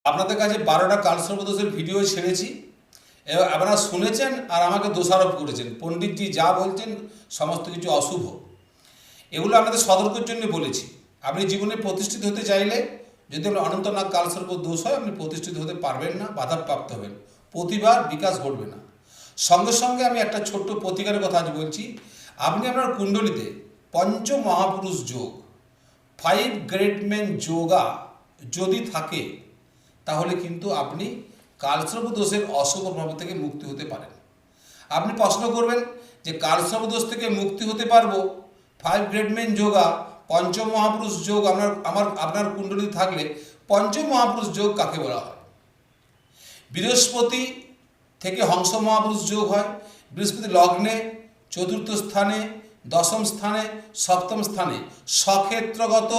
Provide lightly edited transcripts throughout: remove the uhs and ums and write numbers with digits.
আপনাদের কাছে 12টা কালসর্পদোষের ভিডিও ছেড়েছি, আপনারা শুনেছেন আর আমাকে দোষারোপ করেছেন, পণ্ডিতজি যা বলছেন সমস্ত কিছু অশুভ। এগুলো আপনাদের সতর্কের জন্য বলেছি। আপনি জীবনে প্রতিষ্ঠিত হতে চাইলে যদি আপনার অনন্তনাগ কালসর্প দোষ হয়, আপনি প্রতিষ্ঠিত হতে পারবেন না, বাধাপ্রাপ্ত হবেন, প্রতিবার বিকাশ ঘটবে না। সঙ্গে সঙ্গে আমি একটা ছোট্ট প্রতিকারের কথা আজ বলছি। আপনি আপনার কুণ্ডলিতে পঞ্চ মহাপুরুষ যোগ, 5 গ্রেট ম্যান যোগা যদি থাকে, তাহলে কিন্তু আপনি কালসর্প দোষের অশুভ প্রভাব থেকে মুক্তি হতে পারেন। আপনি প্রশ্ন করবেন যে কালসর্প দোষ থেকে মুক্তি হতে পারবো, 5 গ্রেট ম্যান যোগা, পঞ্চ মহাপুরুষ যোগ আপনার কুণ্ডলিতে থাকলে পঞ্চ মহাপুরুষ যোগ কাকে বলা হয়? বৃহস্পতি থেকে হংস মহাপুরুষ যোগ হয়। বৃহস্পতি লগ্নে, চতুর্থ স্থানে, দশম স্থানে, সপ্তম স্থানে স্বক্ষেত্রগত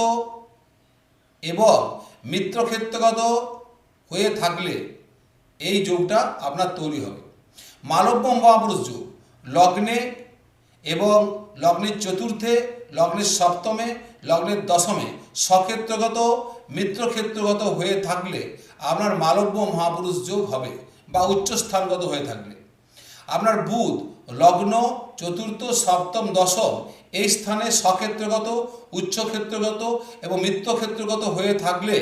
এবং মিত্রক্ষেত্রগত হয়ে থাকলে এই যোগটা আপনার তৈরি হবে। মালব্য মহাপুরুষ যোগ লগ্নে এবং লগ্নের চতুর্থে, লগ্নের সপ্তমে, লগ্নের দশমে স্বক্ষেত্রগত, মিত্রক্ষেত্রগত হয়ে থাকলে আপনার মালব্য মহাপুরুষ যোগ হবে, বা উচ্চস্থানগত হয়ে থাকলে। আপনার বুধ লগ্ন, চতুর্থ, সপ্তম, দশম এই স্থানে স্বক্ষেত্রগত, উচ্চক্ষেত্রগত এবং মিত্রক্ষেত্রগত হয়ে থাকলে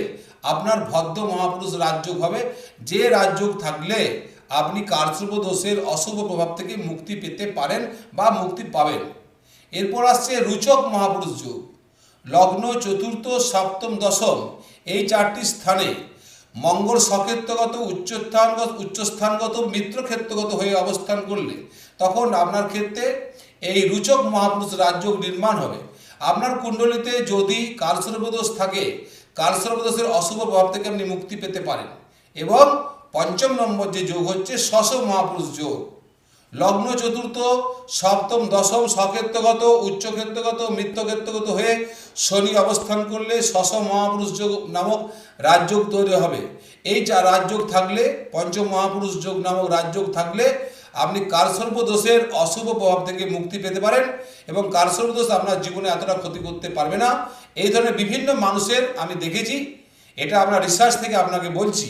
আপনার ভদ্র মহাপুরুষ রাজযোগ হবে, যে রাজযোগ থাকলে আপনি কালসর্প দোষের অশুভ প্রভাব থেকে মুক্তি পেতে পারেন বা মুক্তি পাবেন। এরপর আসছে রুচক মহাপুরুষ যোগ লগ্ন, চতুর্থ, সপ্তম, দশম এই 4টি স্থানে মঙ্গল স্বক্ষেত্রগত, উচ্চস্থানগত, মিত্রক্ষেত্রগত হয়ে অবস্থান করলে তখন আপনার ক্ষেত্রে এই রুচক মহাপুরুষ রাজযোগ নির্মাণ হবে। আপনার কুণ্ডলিতে যদি কালসর্প দোষ থাকে, কালসর্প দোষের অশুভ প্রভাব থেকে আপনি মুক্তি পেতে পারেন। এবং পঞ্চম নম্বর যে যোগ হচ্ছে শশ মহাপুরুষ যোগ লগ্ন, চতুর্থ, সপ্তম, দশম স্বক্ষেত্রগত, উচ্চক্ষেত্রগত, মিত্রক্ষেত্রগত হয়ে শনি অবস্থান করলে শশ মহাপুরুষ যোগ নামক রাজযোগ তৈরি হবে। এই রাজযোগ থাকলে, পঞ্চম মহাপুরুষ যোগ নামক রাজযোগ থাকলে আপনি কালসর্প দোষের অশুভ প্রভাব থেকে মুক্তি পেতে পারেন এবং কালসর্প দোষ আপনার জীবনে এতটা ক্ষতি করতে পারবে না। এই ধরনের বিভিন্ন মানুষের আমি দেখেছি, এটা আপনার রিসার্চ থেকে আপনাকে বলছি।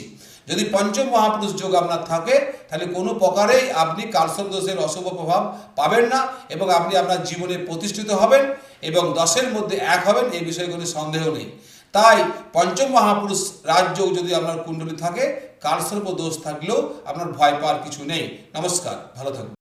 যদি পঞ্চম মহাপুরুষ যোগ আপনার থাকে, তাহলে কোনো প্রকারেই আপনি কালসর্প দোষের অশুভ প্রভাব পাবেন না এবং আপনি আপনার জীবনে প্রতিষ্ঠিত হবেন এবং 10-এর মধ্যে 1 হবেন, এই বিষয়ে কোনো সন্দেহ নেই। তাই পঞ্চম মহাপুরুষ রাজযোগ যদি আপনার কুণ্ডলী থাকে, কালসর্প দোষ থাকলেও আপনার ভয় পাওয়ার কিছু নেই। নমস্কার, ভালো থাকবেন।